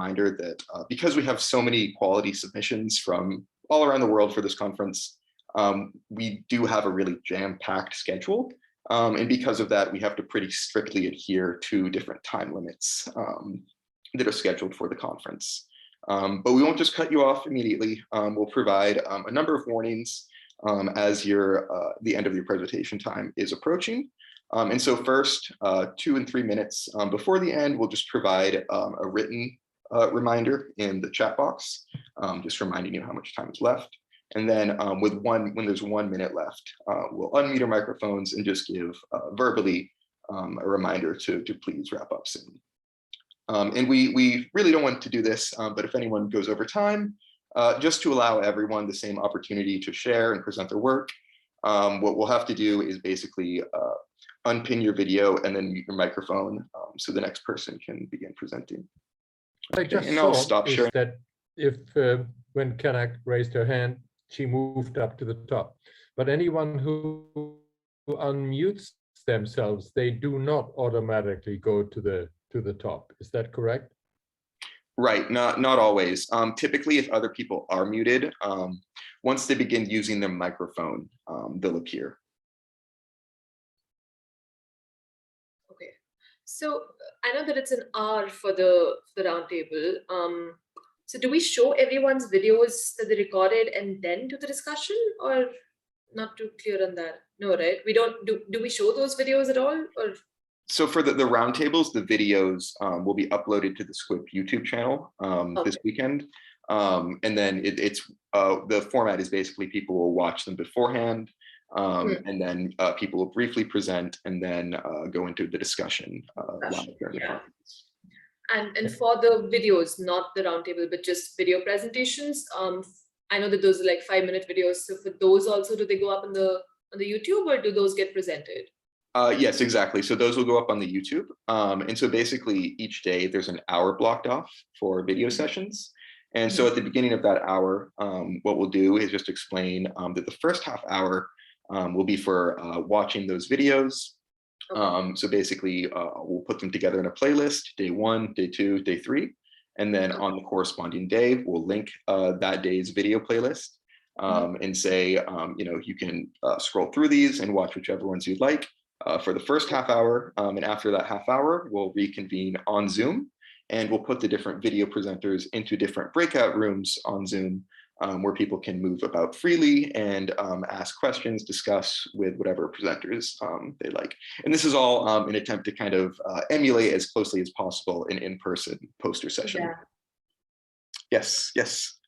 reminder that because we have so many quality submissions from all around the world for this conference, we do have a really jam-packed schedule. And because of that, we have to pretty strictly adhere to different time limits that are scheduled for the conference. But we won't just cut you off immediately. We'll provide a number of warnings as the end of your presentation time is approaching. And so first, 2 and 3 minutes before the end, we'll just provide a written reminder in the chat box, just reminding you how much time is left. And then when there's 1 minute left, we'll unmute our microphones and just give verbally a reminder to please wrap up soon. And we really don't want to do this, but if anyone goes over time, just to allow everyone the same opportunity to share and present their work, what we'll have to do is basically unpin your video and then mute your microphone so the next person can begin presenting. I just and saw I'll stop sharing. that if when Kanak raised her hand, she moved up to the top. But anyone who unmutes themselves, they do not automatically go to the top. Is that correct? Right, not always. Typically, if other people are muted, once they begin using their microphone, they'll appear. Okay, so I know that it's an hour for the roundtable. So do we show everyone's videos that they recorded and then do the discussion, or not too clear on that? No, right? We don't do we show those videos at all, or? So for the roundtables, the videos will be uploaded to the SQIP YouTube channel this weekend. And then the format is basically people will watch them beforehand, and then people will briefly present and then go into the discussion live during the conference. And for the videos, not the roundtable, but just video presentations, I know that those are like 5-minute videos. So for those also, do they go up on the YouTube, or do those get presented? Yes, exactly. So those will go up on the YouTube. And so basically each day there's an hour blocked off for video sessions. And so at the beginning of that hour, what we'll do is just explain that the first half hour will be for watching those videos. So basically we'll put them together in a playlist, day 1, day 2, day 3. And then on the corresponding day, we'll link that day's video playlist and say, you can scroll through these and watch whichever ones you'd like. For the first half hour, and after that half hour, we'll reconvene on Zoom, and we'll put the different video presenters into different breakout rooms on Zoom, where people can move about freely and ask questions, discuss with whatever presenters they like. And this is all an attempt to kind of emulate as closely as possible an in-person poster session. Yeah. Yes,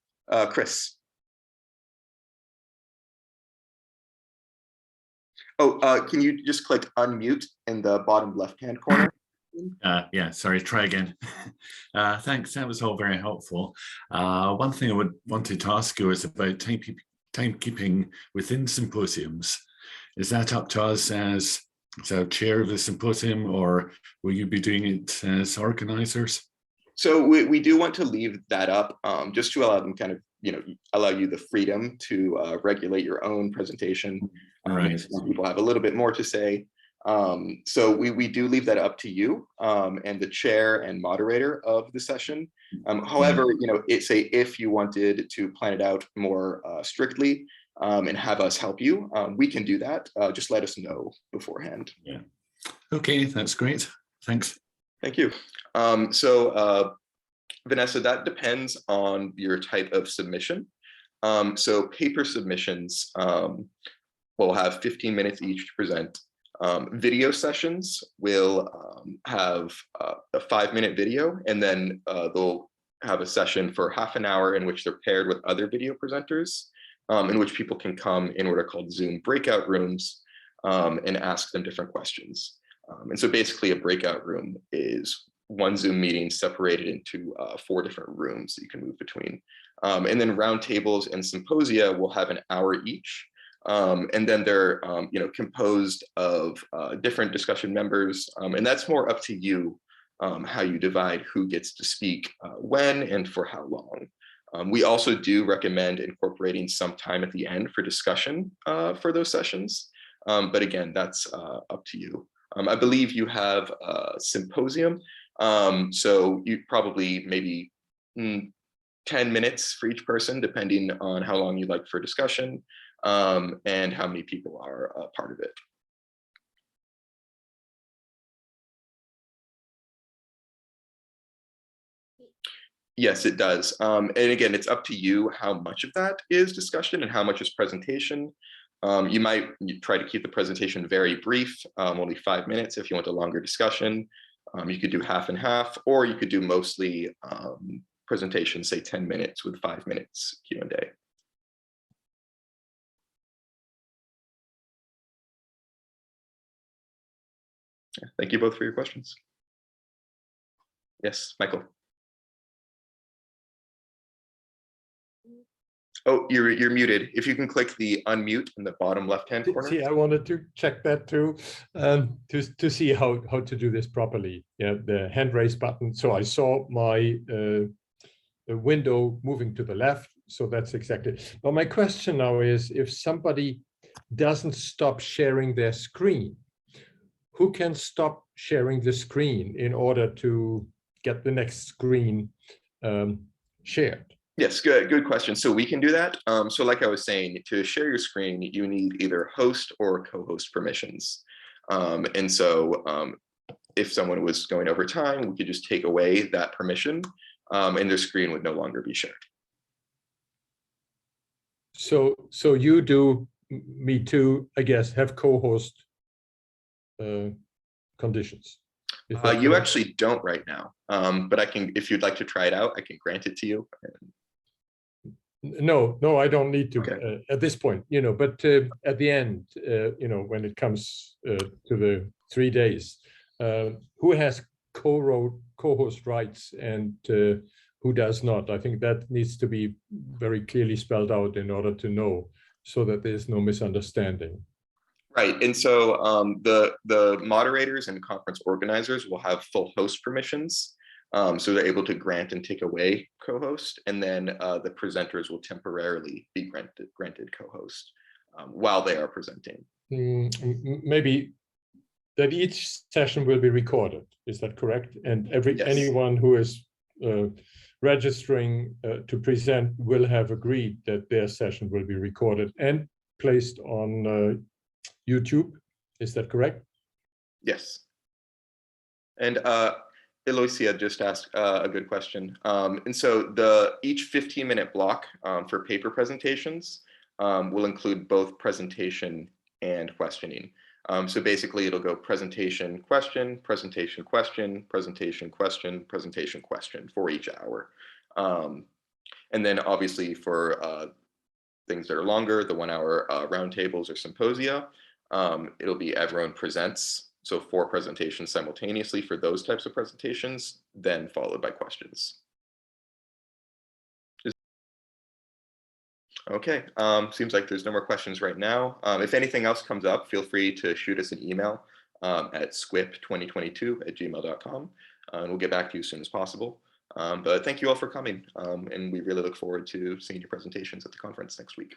Chris. Oh, can you just click unmute in the bottom left-hand corner? Yeah, sorry, try again. Thanks, that was all very helpful. One thing I wanted to ask you is about timekeeping within symposiums. Is that up to us as chair of the symposium, or will you be doing it as organizers? So we do want to leave that up just to allow them kind of, allow you the freedom to regulate your own presentation. Right. Some people have a little bit more to say. So we do leave that up to you and the chair and moderator of the session. However, it's if you wanted to plan it out more strictly and have us help you, we can do that. Just let us know beforehand. Yeah. Okay, that's great. Thanks. Thank you. Vanessa, that depends on your type of submission. So paper submissions will have 15 minutes each to present. Video sessions will have a 5-minute video, and then they'll have a session for half an hour in which they're paired with other video presenters, in which people can come in what are called Zoom breakout rooms and ask them different questions. And so basically a breakout room is one Zoom meeting separated into 4 different rooms that you can move between. And then roundtables and symposia will have an hour each. And then they're composed of different discussion members, and that's more up to you how you divide who gets to speak when and for how long. We also do recommend incorporating some time at the end for discussion for those sessions, but again, that's up to you. I believe you have a symposium, so you probably maybe 10 minutes for each person, depending on how long you'd like for discussion, and how many people are a part of it. Yes, it does. And again, it's up to you how much of that is discussion and how much is presentation. You might try to keep the presentation very brief, only 5 minutes. If you want a longer discussion, you could do half and half, or you could do mostly presentation, say 10 minutes with 5 minutes Q&A. Thank you both for your questions. Yes, Michael. Oh, you're muted. If you can click the unmute in the bottom left-hand corner. See, I wanted to check that too, to see how to do this properly. Yeah, the hand raise button. So I saw my window moving to the left. So that's exactly. But my question now is, if somebody doesn't stop sharing their screen, who can stop sharing the screen in order to get the next screen shared? Yes, good question. So we can do that. So like I was saying, to share your screen, you need either host or co-host permissions. And so if someone was going over time, we could just take away that permission, and their screen would no longer be shared. So you do, me too, I guess, have co-host conditions. You actually don't right now, but I can, if you'd like to try it out, I can grant it to you. No, I don't need to Okay. at this point, but at the end, when it comes to the 3 days, who has co-host rights and who does not? I think that needs to be very clearly spelled out in order to know, so that there's no misunderstanding. Right, and so the moderators and conference organizers will have full host permissions. So they're able to grant and take away co-host, and then the presenters will temporarily be granted co-host while they are presenting. Maybe that each session will be recorded. Is that correct? And Yes. anyone who is registering to present will have agreed that their session will be recorded and placed on YouTube. Is that correct? Yes. And Eloisia just asked a good question. And so each 15-minute block for paper presentations will include both presentation and questioning. So basically it'll go presentation, question, presentation, question, presentation, question, presentation, question for each hour. And then obviously for things that are longer, the 1-hour roundtables or symposia, it'll be everyone presents. So 4 presentations simultaneously for those types of presentations, then followed by questions. Okay, seems like there's no more questions right now. If anything else comes up, feel free to shoot us an email at squip2022@gmail.com, and we'll get back to you as soon as possible. But thank you all for coming, and we really look forward to seeing your presentations at the conference next week.